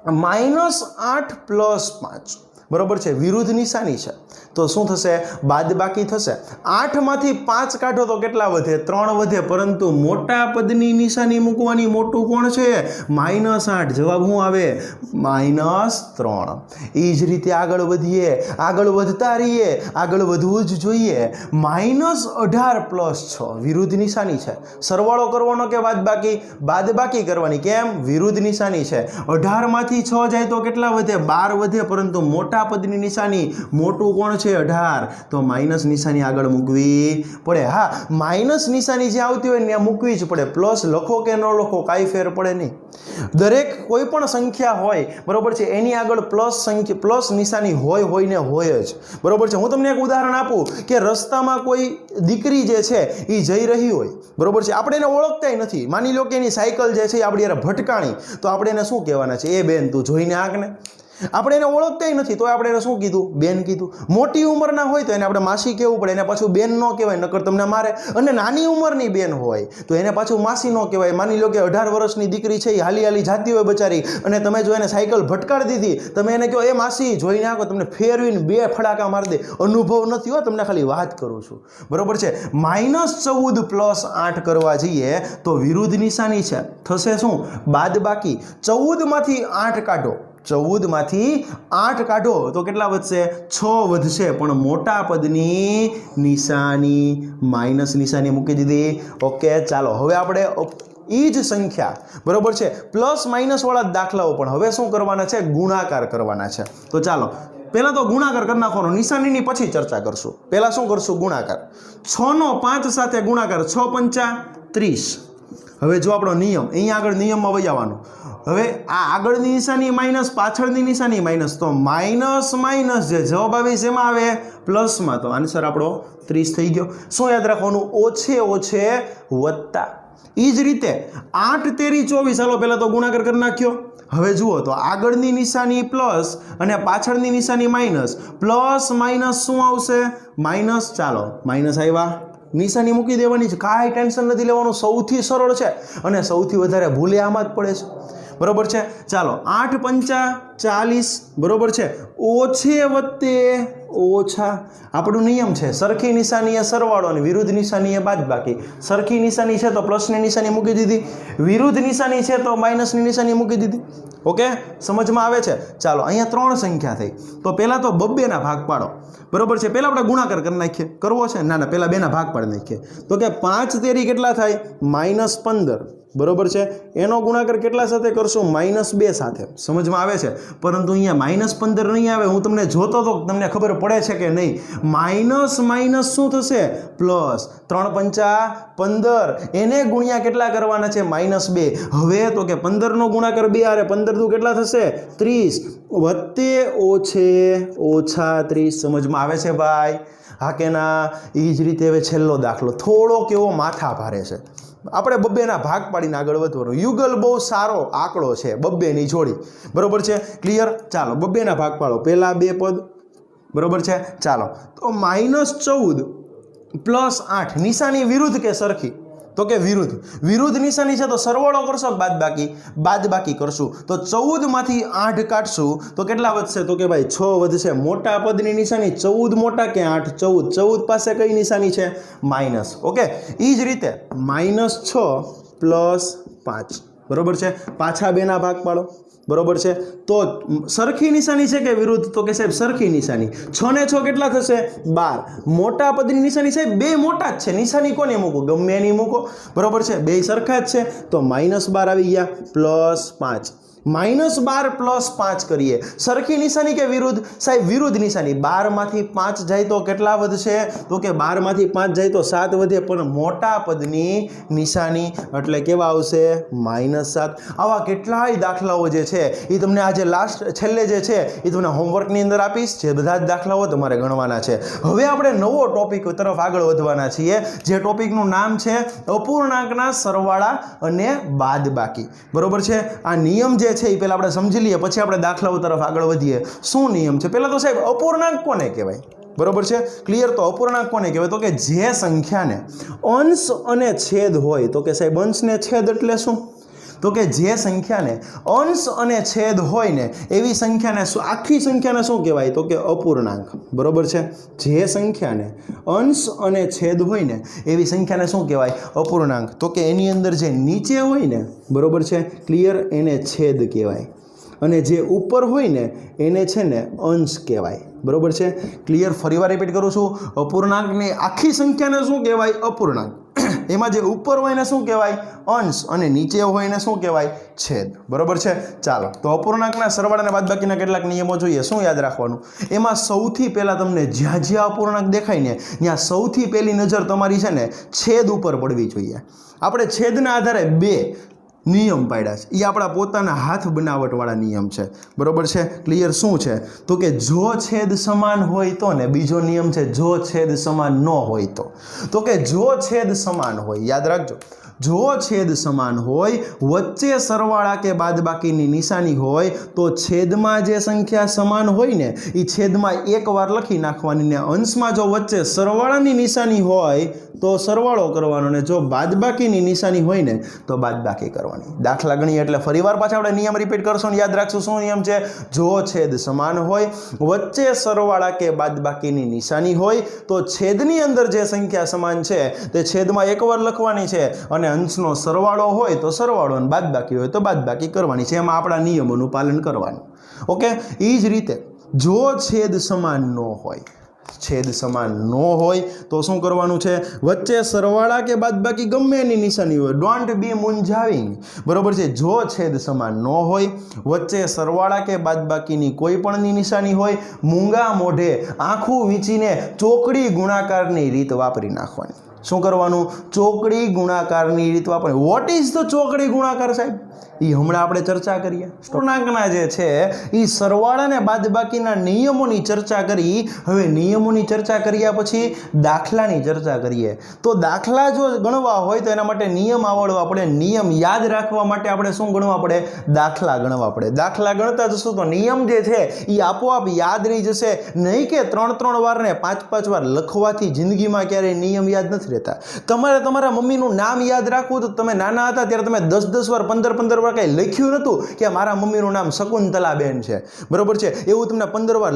-8 + 5 બરોબર છે, વિરુદ્ધ નિશાની છે, તો શું થશે? બાદબાકી થશે। 8 માંથી 5 કાઢો તો કેટલા વધે? 3 વધે। પરંતુ મોટા પદની નિશાની મૂકવાની, મોટું કોણ છે? -8। જવાબ શું આવે? -3। એ જ રીતે આગળ વધીએ, આગળ વધતા રહીએ, આગળ વધવું જ જોઈએ। -18 + 6 વિરુદ્ધ નિશાની છે, સરવાળો કરવાનો કે બાદબાકી? બાદબાકી કરવાની। કેમ? વિરુદ્ધ નિશાની છે। 18 માંથી 6 જાય તો કેટલા વધે? 12 વધે। પરંતુ મોટા પદની નિશાની, મોટું કોણ છે? 18। તો માઇનસ નિશાની આગળ મૂકવી પડે। હા, માઇનસ નિશાની જે આવતી હોય ત્યાં મૂકવી જ પડે। પ્લસ લખો કે ન લખો કાંઈ ફેર પડે નહીં। દરેક કોઈ પણ સંખ્યા હોય બરોબર છે, એની આગળ પ્લસ નિશાની હોય ને હોય જ બરોબર છે। હું તમને એક ઉદાહરણ આપું કે રસ્તામાં કોઈ દીકરી જે છે એ જઈ રહી હોય બરોબર છે, આપણે એને ઓળખતા નથી, માની લો કે એની સાયકલ જે છે આપણી યાર ભટકાણી, તો આપણે એને શું કહેવાના છે? એ બેન તું જોઈને આંકને। આપણે એને ઓળખતા નથી તો આપણે એને શું કીધું? બેન કીધું। મોટી ઉંમરના હોય તો એને આપણે માસી કહેવું પડે, એને પાછું બેન ન કહેવાય, નકર તમને મારે। અને નાની ઉંમરની બેન હોય તો એને પાછું માસી ન કહેવાય। માની લો કે 18 વર્ષની દીકરી છે, એ હાલી જાતી હોય બચારી, અને તમે જો એને સાયકલ ભટકાડી દીધી, તમે એને કહો એ માસી જોઈને આવો, તમને ફેરવીને 2 ફડાકા મારી દે। અનુભવ નથી હો, તમને ખાલી વાત કરું છું બરોબર છે। -14 + 8 કરવા જઈએ તો વિરુદ્ધ નિશાની છે, થશે શું? બાદબાકી। 14 માંથી 8 કાઢો, 14 માંથી 8 કાઢો તો કેટલા વધશે? 6 વધશે। પણ મોટા પદની નિશાની માઇનસ નિશાની મૂકી દીધી। ઓકે, ચાલો હવે આપણે એ જ સંખ્યા બરોબર છે, પ્લસ માઇનસ વાળા દાખલાઓ પણ હવે શું કરવાના છે? ગુણાકાર કરવાના છે। તો ચાલો પહેલા તો ગુણાકાર કરી નાખવાનો, નિશાનીની પછી ચર્ચા કરશું। પહેલા શું કરશું? ગુણાકાર। 6 નો 5 સાથે ગુણાકાર, 6 પંચા 30। હવે જો આપણો નિયમ, અહીંયા આગળ નિયમમાં વહી આવવાનું। હવે આ આગળની નિશાની માઇનસ, પાછળની નિશાની માઇનસ, તો માઇનસ જે જવાબ આવે શેમાં આવે? પ્લસમાં। તો આન્સર આપણો 30 થઈ ગયો। શું યાદ રાખવાનું? ઓછે વત્તા। એ જ રીતે 8 તેરી 24, ચાલો પહેલા તો ગુણાકાર કરી નાખ્યો। હવે જુઓ તો આગળની નિશાની પ્લસ અને પાછળની નિશાની માઇનસ, પ્લસ માઇનસ શું આવશે? માઇનસ। ચાલો માઇનસ આવ્યા, નિશાની મૂકી દેવાની છે, કાંઈ ટેન્શન નથી લેવાનું, સૌથી સરળ છે અને સૌથી વધારે ભૂલે આમાં જ પડે છે બરોબર છે। ચાલો 8 પંચા 40 બરોબર છે, ઓછે વત્તે ઓછા। આપણો નિયમ છે સરખી નિશાની એ સરવાળો અને વિરુદ્ધ નિશાની એ બાદબાકી। સરખી નિશાની છે તો પ્લસની નિશાની મૂકી દીધી, વિરુદ્ધ નિશાની છે તો માઇનસની નિશાની મૂકી દીધી। ઓકે, સમજમાં આવે છે? ચાલો અહીંયા 3 સંખ્યા થઈ, તો પહેલાં તો 2 ના ભાગ પાડો બરોબર છે। પહેલાં આપણે ગુણાકાર કરી નાખીએ, કરવો છે? ના, પહેલાં 2 ના ભાગ પાડી નાખીએ। તો કે 5 તેરી કેટલા થાય? -15 બરોબર છે। એનો ગુણાકાર કેટલા સાથે કરશું? -2 સાથે। સમજમાં આવે છે? પરંતુ અહીંયા -15 નહીં આવે, હું તમને જોતો તો તમને ખબર પડે છે કે નહીં? માઇનસ શું થશે? પ્લસ। 3 પંચા 15, એને ગુણ્યા કેટલા કરવાના છે? -2। હવે તો કે 15 નો ગુણાકાર 2 આરે 15 દુ કેટલા થશે? 30 વત્તે ઓછા 30। સમજમાં આવે છે ભાઈ? હા કે ના? એ જ રીતે હવે છેલ્લો દાખલો થોડો કેવો માથા ભારે છે, આપણે 2 ના ભાગ પાડીને આગળ વધવાનું। યુગલ બહુ સારો આંકડો છે, 2 ની જોડી બરોબર છે, ક્લિયર? ચાલો 2 ના ભાગ પાડો, પહેલા 2 પદ બરોબર છે। ચાલો તો -14 + 8, નિશાની વિરુદ્ધ કે સરખી? તો કે વિરુદ્ધ નિશાની છે તો સરવાળો કરશો કે બાદબાકી કરશું। તો 14 માંથી 8 કાઢશું તો કેટલા વધશે? તો કે ભાઈ 6 વધશે। મોટા પદની નિશાની 14 મોટા કે 8? 14 પાસે કઈ નિશાની છે? માઇનસ। ઓકે, એ જ રીતે -6 + 5 બરોબર છે, પાછા 2 ના ભાગ પાડો બરોબર છે। તો સરખી નિશાની છે કે વિરુદ્ધ? તો કે સાહેબ સરખી નિશાની। 6 ને 6 કેટલા થશે? 12। મોટા પદની નિશાની સાહેબ 2 મોટા જ છે, નિશાની કોને મૂકો? ગમે એની મૂકો બરોબર છે, 2 સરખા જ છે। તો -12 આવી ગયા, +5। -12 + 5 કરીએ, સરખી નિશાની કે વિરુદ્ધ? સાહેબ વિરુદ્ધ નિશાની. 12 માંથી 5 જાય તો કેટલા વધશે? તો કે 12 માંથી 5 જાય તો 7 વધે, પણ મોટા પદની નિશાની એટલે કેવા આવશે? -7. આવા કેટલાય દાખલાઓ જે છે એ તમને આજે છેલ્લે જે છે એ તમને હોમવર્કની અંદર આપીશ, જે બધા જ દાખલાઓ તમારે ગણવાના છે. હવે આપણે નવો ટોપિક તરફ આગળ વધવાના છીએ, જે ટોપિકનું નામ છે અપૂર્ણાંકના સરવાળા અને બાદબાકી. બરોબર છે? આ નિયમ જે છે એ પહેલા આપણે સમજી લઈએ, પછી આપણે દાખલાઓ તરફ આગળ વધીએ. શું નિયમ છે? પહેલા તો સાહેબ અપૂર્ણાંક કોને કહેવાય? બરોબર છે? ક્લિયર? તો અપૂર્ણાંક કોને કહેવાય? તો કે જે સંખ્યાને અંશ અને છેદ હોય. તો કે સાહેબ અંશ ને છેદ એટલે શું? તો કે જે સંખ્યાને અંશ અને છેદ હોય ને એવી સંખ્યાને આખી સંખ્યાને શું કહેવાય? તો કે અપૂર્ણાંક. બરોબર છે? જે સંખ્યાને અંશ અને છેદ હોય ને એવી સંખ્યાને શું કહેવાય? અપૂર્ણાંક. તો કે એની અંદર જે નીચે હોય ને, બરોબર છે? ક્લિયર? એને છેદ કહેવાય, અને જે ઉપર હોય ને એને છે ને અંશ કહેવાય. બરોબર છે? ક્લિયર? ફરીવાર રિપીટ કરું છું, અપૂર્ણાંકની આખી સંખ્યાને શું કહેવાય? અપૂર્ણાંક. એમાં જે ઉપર હોય ને શું કહેવાય? અંશ, અને નીચે હોય ને શું કહેવાય? છેદ. બરોબર છે? ચાલો, તો અપૂર્ણાંકના સરવાળા અને બાદબાકીના કેટલાક નિયમો જોઈએ. શું યાદ રાખવાનું? એમાં સૌથી પહેલા તમને જ્યાં જ્યાં અપૂર્ણાંક દેખાય ને ત્યાં સૌથી પહેલી નજર તમારી છે ને છેદ ઉપર પડવી જોઈએ. આપણે છેદના આધારે 2 નિયમ પાડ્યા છે, એ આપણા પોતાના હાથ બનાવટવાળા નિયમ છે. બરોબર છે? ક્લિયર? શું છે? તો કે જો છેદ સમાન હોય તો, ને બીજો નિયમ છે જો છેદ સમાન ન હોય તો. તો કે જો છેદ સમાન હોય, યાદ રાખજો, જો છેદ સમાન હોય, વચ્ચે સરવાળા કે બાદબાકીની નિશાની હોય, તો છેદમાં જે સંખ્યા સમાન હોય ને એ છેદમાં એકવાર લખી નાખવાની, ને અંશમાં જો વચ્ચે સરવાળાની નિશાની હોય તો સરવાળો કરવાનો, ને જો બાદબાકીની નિશાની હોય ને તો બાદબાકી કરવાની. દાખલા ગણીએ એટલે ફરીવાર પાછા આપણે નિયમ રિપીટ કરશું, યાદ રાખશું. શું નિયમ છે? જો છેદ સમાન હોય, વચ્ચે સરવાળા કે બાદબાકીની નિશાની હોય, તો છેદની અંદર જે સંખ્યા સમાન છે તે છેદમાં એકવાર લખવાની છે, અને અંશનો સરવાળો હોય તો સરવાળો, અને બાદબાકી હોય તો બાદબાકી કરવાની છે. એમાં આપણા નિયમોનું પાલન કરવાનું. ઓકે? એ જ રીતે જો છેદ સમાન ન હોય, છેદ સમાન ન હોય તો શું કરવાનું છે? વચ્ચે સરવાળા કે બાદબાકી ગમે એની નિશાની હોય, ડોન્ટ બી મૂંઝાવિંગ. બરોબર છે? જો છેદ સમાન ન હોય, વચ્ચે સરવાળા કે બાદબાકીની કોઈ પણની નિશાની હોય, મૂંગા મોઢે આંખું વીંચીને ચોકડી ગુણાકારની રીત વાપરી નાખવાની. શું કરવાનું? ચોકડી ગુણાકારની રીત વાપરવાની. વોટ ઇઝ ધ ચોકડી ગુણાકાર સાહેબ? એ હમણાં આપણે ચર્ચા કરીએ. પૂર્ણાંકના જે છે એ સરવાળા અને બાદબાકીના નિયમોની ચર્ચા કરી. હવે નિયમોની ચર્ચા કર્યા પછી દાખલાની ચર્ચા કરીએ. તો દાખલા જો ગણવા હોય તો એના માટે નિયમ આવડવા પડે. નિયમ યાદ રાખવા માટે આપણે શું ગણવા પડે? દાખલા ગણવા પડે. દાખલા ગણતા જશું તો નિયમ જે છે એ આપોઆપ યાદ રહી જશે. નહીં કે 3-3 વાર ને 5-5 વાર લખવાથી જિંદગીમાં ક્યારેય નિયમ યાદ નથી રહેતા. તમારે તમારા મમ્મીનું નામ યાદ રાખવું તો તમે નાના હતા ત્યારે તમે 10-10 વાર 15-15 વાર કંઈ લખ્યું નહોતું કે મારા મમ્મીનું નામ શકુંતલાબેન છે. બરોબર છે? એવું તમને 15 વાર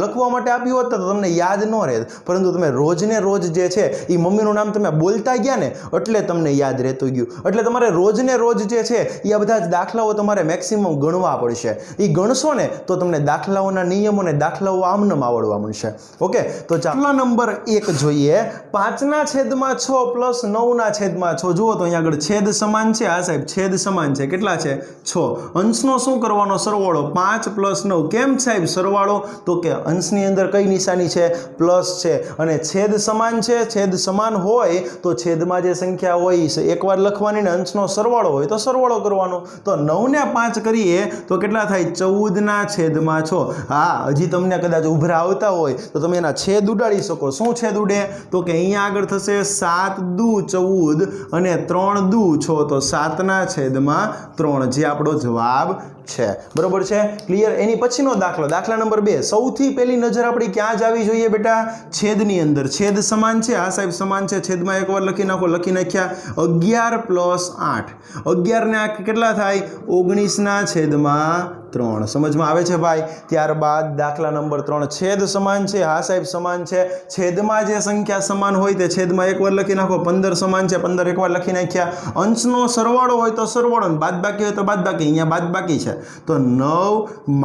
લખવા માટે આપ્યું હોત તો તમને યાદ ન રહે, પરંતુ તમે રોજને રોજ જે છે એ મમ્મીનું નામ તમે બોલતા ગયા ને એટલે તમને યાદ રહેતું ગયું. એટલે તમારે રોજને રોજ જે છે એ આ બધા જ દાખલાઓ તમારે મેક્સિમમ ગણવા પડશે. એ ગણશો ને તો તમને દાખલાઓના નિયમો ને દાખલાઓ આમનામ આવડવા મળશે. ઓકે? તો દાખલા નંબર 1 જોઈએ. 5/6 + 9/6. જુઓ તો અહીંયા આગળ છેદ સમાન છે. આ સાહેબ છેદ સમાન છે. કેટલા છે? 6. અંશનો શું કરવાનો? સરવાળો. 5 + 9. કેમ સાહેબ સરવાળો? તો કે અંશની અંદર કઈ નિશાની છે? પ્લસ છે. અને છેદ સમાન છે. છેદ સમાન હોય તો છેદમાં જે સંખ્યા હોય એકવાર લખવાની, ને અંશનો સરવાળો હોય તો સરવાળો કરવાનો. તો 9 ને 5 કરીએ તો કેટલા થાય? 14/6. હા, હજી તમને કદાચ ઉભરા આવતા હોય તો તમે એના છેદ ઉડાડી શકો. શું છેદ ઉડે? તો કે અહીંયા આગળ થશે 7 દુ 14 અને 3 દુ 6, તો 7/3, જે આપણો જવાબ છે. બરોબર છે? ક્લિયર? એની પછીનો દાખલો, દાખલા નંબર 2. સૌથી પહેલી નજર આપણી ક્યાં જ આવી જોઈએ બેટા? છેદની અંદર. છેદ સમાન છે. આ સાહેબ સમાન છે. છેદમાં એકવાર લખી નાખો. લખી નાખ્યા. 11 + 8. 11 ને 8 કેટલા થાય? 19/3. 3 સમજમાં આવે છે ભાઈ। ત્યારબાદ દાખલા નંબર 3 છેદ સમાન છે, હા સાહેબ સમાન છે। છેદમાં જે સંખ્યા સમાન હોય તે છેદમાં એકવાર લખી નાખો। 15 સમાન છે, 15 એકવાર લખી નાખ્યા। અંશનો સરવાળો હોય તો સરવાળો, બાદબાકી હોય તો બાદબાકી, અહીંયા બાદબાકી છે તો 9 -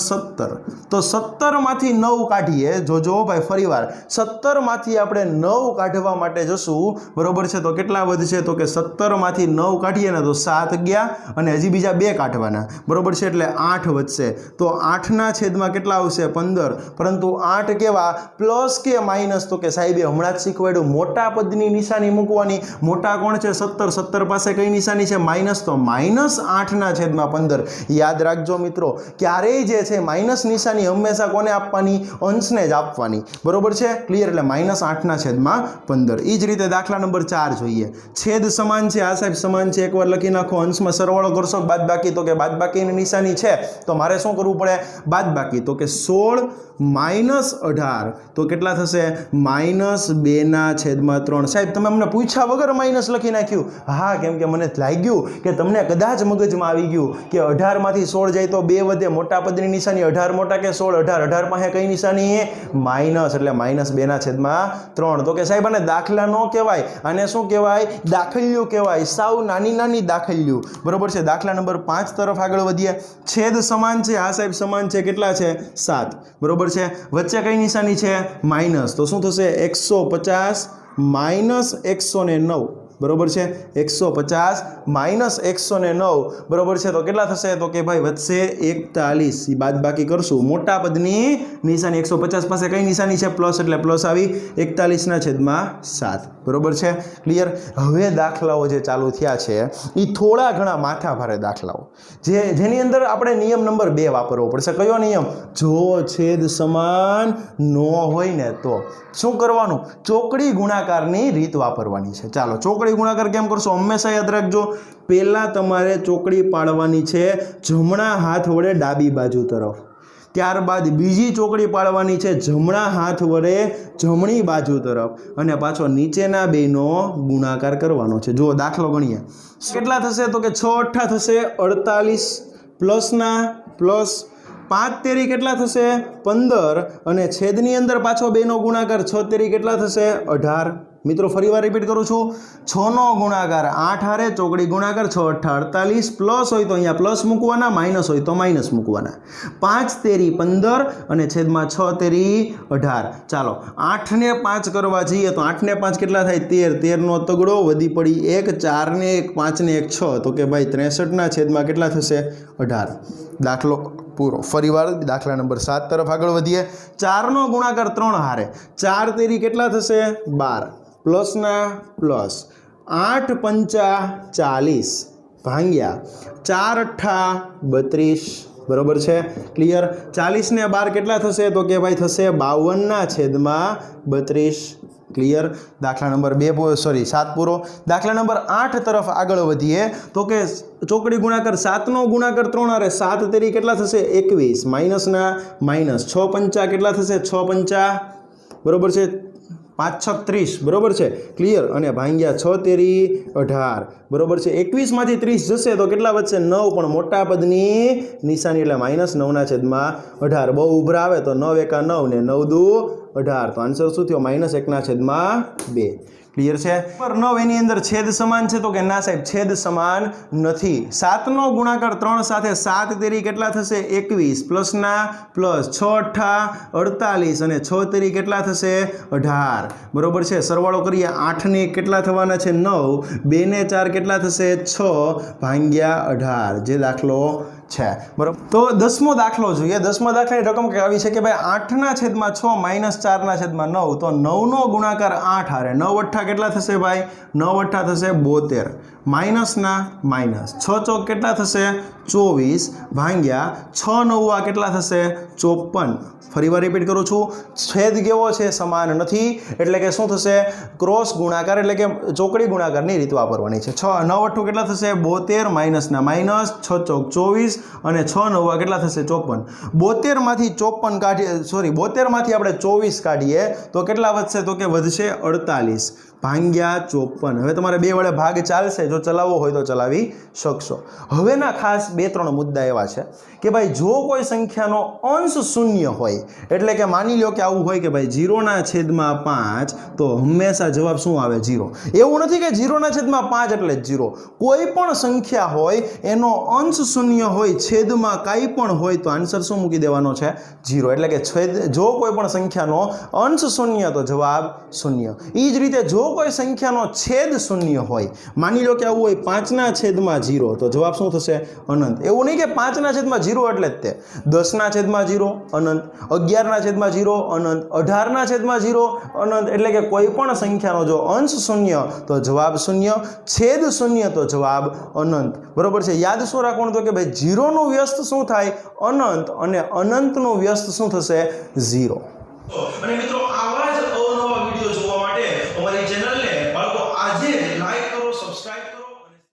17, તો 17 માંથી 9 કાઢીએ। જો ભાઈ ફરીવાર 17 માંથી આપણે 9 કાઢવા માટે જશું, બરોબર છે, તો કેટલા વધશે તો કે 17 માંથી 9 કાઢીએ ને તો 7 ગયા અને હજી બીજા 2 કાઢવાના, બરોબર છે, એટલે 8 વધશે। તો 8 ના છેદમાં કેટલા આવશે 15, પરંતુ 8 કેવા પ્લસ કે માઇનસ, તો કે સાહેબે હમણાં જ શીખવાડ્યું મોટા પદની નિશાની મૂકવાની। મોટા કોણ છે 17, 17 પાસે કઈ નિશાની છે માઇનસ, તો -8 ના છેદમાં 15। યાદ રાખજો મિત્રો, ક્યારેય જે છે માઇનસ નિશાની હંમેશા કોને આપવાની, અંશને જ આપવાની, બરોબર છે, ક્લિયર। એટલે -8 ના છેદમાં 15। એ જ રીતે દાખલા નંબર 4 જોઈએ। છેદ સમાન છે, આ સાહેબ સમાન છે, એકવાર લખી નાખો। અંશમાં સરવાળો કરશો બાદબાકી, તો કે બાદબાકીની નિશાની છે તો મારે શું કરવું પડે, બાદબાકી, તો કે 16 - 18, તો કેટલા થશે -2 ના છેદમાં 3। સાહેબ તમે અમને પૂછ્યા વગર માઇનસ લખી નાખ્યું? હા, કેમ કે મને લાગ્યું કે તમને કદાચ મગજમાં આવી ગયું કે 18 માંથી 16 જાય તો 2 વધે, મોટા પદની નિશાની 18 મોટા કે 16, 18 પાસે કઈ નિશાની માઇનસ, એટલે -2 ના છેદમાં 3। તો કે સાહેબ આને દાખલા ન કહેવાય, આને શું કહેવાય, દાખલ્યું કહેવાય, સાવ નાની નાની દાખલ્યું, બરોબર છે। દાખલા નંબર 5 તરફ આગળ વધીએ। છેદ સમાન છે, હા સાહેબ સમાન છે, કેટલા છે 7, બરોબર છે, વચ્ચે કઈ નિશાની છે માઇનસ, તો શું થશે 150 - 109, બરોબર છે, 150 - 109, બરોબર છે, તો કેટલા થશે તો કે ભાઈ વધશે 41, બાદબાકી કરશું, મોટા પદની નિશાની 150 પાસે કઈ નિશાની છે પ્લસ, એટલે પ્લસ આવી 41 ના છેદમાં 7, બરોબર છે, ક્લિયર। હવે દાખલાઓ જે ચાલુ થયા છે એ થોડા ઘણા માથા ભારે દાખલાઓ, જેની અંદર આપણે નિયમ નંબર 2 વાપરવો પડશે। કયો નિયમ? જો છેદ સમાન ન હોય ને તો શું કરવાનું, ચોકડી ગુણાકારની રીત વાપરવાની છે। ચાલો ચોકડી ગુણાકાર કેમ કરશો હંમેશા યાદ રાખજો, પહેલા તમારે ચોકડી પાડવાની છે જમણા હાથ વડે ડાબી બાજુ તરફ, ત્યારબાદ બીજી ચોકડી પાડવાની છે જમણા હાથ વડે જમણી બાજુ તરફ, અને પાછો નીચેના બેનો ગુણાકાર કરવાનો છે। જો દાખલો ગણીએ, કેટલા થશે તો કે 6 × 8 થશે 48, પ્લસના પ્લસ 5 તેરી કેટલા થશે 15, અને છેદની અંદર પાછો બેનો ગુણાકાર 6 તેરી કેટલા થશે 18। મિત્રો ફરીવાર રિપીટ કરું છું, 6 નો ગુણાકાર 8 હારે ચોકડી ગુણાકાર 6 × 8 = 48, પ્લસ હોય તો અહીંયા પ્લસ મૂકવાના, માઇનસ હોય તો માઇનસ મૂકવાના। 5 તેરી 15 અને છેદમાં 6 તેરી 18। ચાલો 8 ને 5 કરવા જઈએ તો 8 ને 5 કેટલા થાય 13, 13 નો તગડો વધી પડી 1, 4 ને 1, 5 ને 1, 6, તો કે ભાઈ 63 ના છેદમાં કેટલા થશે 18। દાખલો પૂરો। ફરીવાર દાખલા નંબર 7 તરફ આગળ વધીએ। 4 નો ગુણાકાર 3 હારે, 4 તેરી કેટલા થશે 12, પ્લસના પ્લસ 8 × 5 = 40 ભાગ્યા 4 × 8 = 32, બરોબર છે, ક્લિયર। 40 ને 12 કેટલા થશે તો કે ભાઈ થશે 52 ના છેદમાં 32, ક્લિયર। દાખલા નંબર 7 પૂરો। દાખલા નંબર 8 તરફ આગળ વધીએ તો કે ચોકડી ગુણાકાર 7 નો ગુણાકાર 3 હારે, 7 તેરી કેટલા થશે 21, માઇનસના માઇનસ 6 × 5 કેટલા થશે 6 × 5, બરોબર છે, 5 × 6 = 30, બરોબર છે, ક્લિયર, અને ભાગ્યા 6 તેરી 18, બરોબર છે। 21 માંથી 30 જશે તો કેટલા વધશે 9, પણ મોટા પદની નિશાની એટલે -9 ના છેદમાં 18। બહુ ઉભરા આવે તો 9 × 1 = 9 ને 9 × 2 = 18, તો આન્સર શું થયો -1 ના છેદમાં 2, ક્લિયર છે। નંબર 9 એની અંદર છેદ સમાન છે તો કે ના સાહેબ છેદ સમાન નથી। 7 નો ગુણાકાર 3 સાથે 7 તેરી કેટલા થશે 21, પ્લસના પ્લસ 6 × 8 = 48 અને 6 તેરી કેટલા થશે 18, બરોબર છે। સરવાળો કરીએ, 8 ને કેટલા થવાના છે 9, 2 ને 4 કેટલા થશે 6 ભાગ્યા 18, જે દાખલો છે, બરોબર। તો 10મો દાખલો જોઈએ। 10મા દાખલાની રકમ આવી છે કે ભાઈ 8 ના છેદમાં 6 - 4 ના છેદમાં 9, તો 9 નો ગુણાકાર 8 હારે, 9 × 8 કેટલા થશે ભાઈ 9 × 8 થશે 72, માઇનસના માઇનસ 6 ચોક કેટલા થશે 24 ભાગ્યા 6 9 કેટલા થશે 54। ફરીવાર રિપીટ કરું છું, છેદ કેવો છે સમાન નથી, એટલે કે શું થશે ક્રોસ ગુણાકાર, એટલે કે ચોકડી ગુણાકારની રીત વાપરવાની છે। 6 9 8 કેટલા થશે 72, માઇનસના માઇનસ 6 ચોક 24 અને 6 9 કેટલા થશે 54। 72 માંથી 54 કાઢીએ, 72 માંથી આપણે 24 કાઢીએ તો કેટલા વધશે તો કે વધશે 48, ભાગ્યા 54. હવે તમારે 2 વડે ભાગ ચાલશે, જો ચલાવવો હોય તો ચલાવી શકશો. હવેના ખાસ 2-3 મુદ્દા એવા છે કે ભાઈ જો કોઈ સંખ્યાનો અંશ શૂન્ય હોય, એટલે કે માની લો કે આવું હોય કે ભાઈ 0/5 તો હંમેશા જવાબ શું આવે? 0. એવું નથી કે 0/5 એટલે જ 0. કોઈ પણ સંખ્યા હોય એનો અંશ શૂન્ય હોય, છેદમાં કાંઈ પણ હોય તો આન્સર શું મૂકી દેવાનો છે? 0. એટલે કે જો કોઈ પણ સંખ્યાનો અંશ શૂન્ય તો જવાબ 0. એ જ રીતે જો કોઈ સંખ્યાનો છેદ શૂન્ય હોય, માની લો કે આવું હોય 5/0 તો જવાબ શું થશે? અનંત. એવું નહીં કે 5/0 એટલે જ તે 10/0 અનંત, 11/0 અનંત, 18/0 અનંત. એટલે કે કોઈ પણ સંખ્યાનો જો અંશ શૂન્ય તો જવાબ 0, છેદ શૂન્ય તો જવાબ અનંત. બરોબર છે? યાદ શું રાખવાનું તો કે ભાઈ 0 નું વ્યસ્ત શું થાય? અનંત, અને અનંતનું વ્યસ્ત શું થશે? 0. અને મિત્રો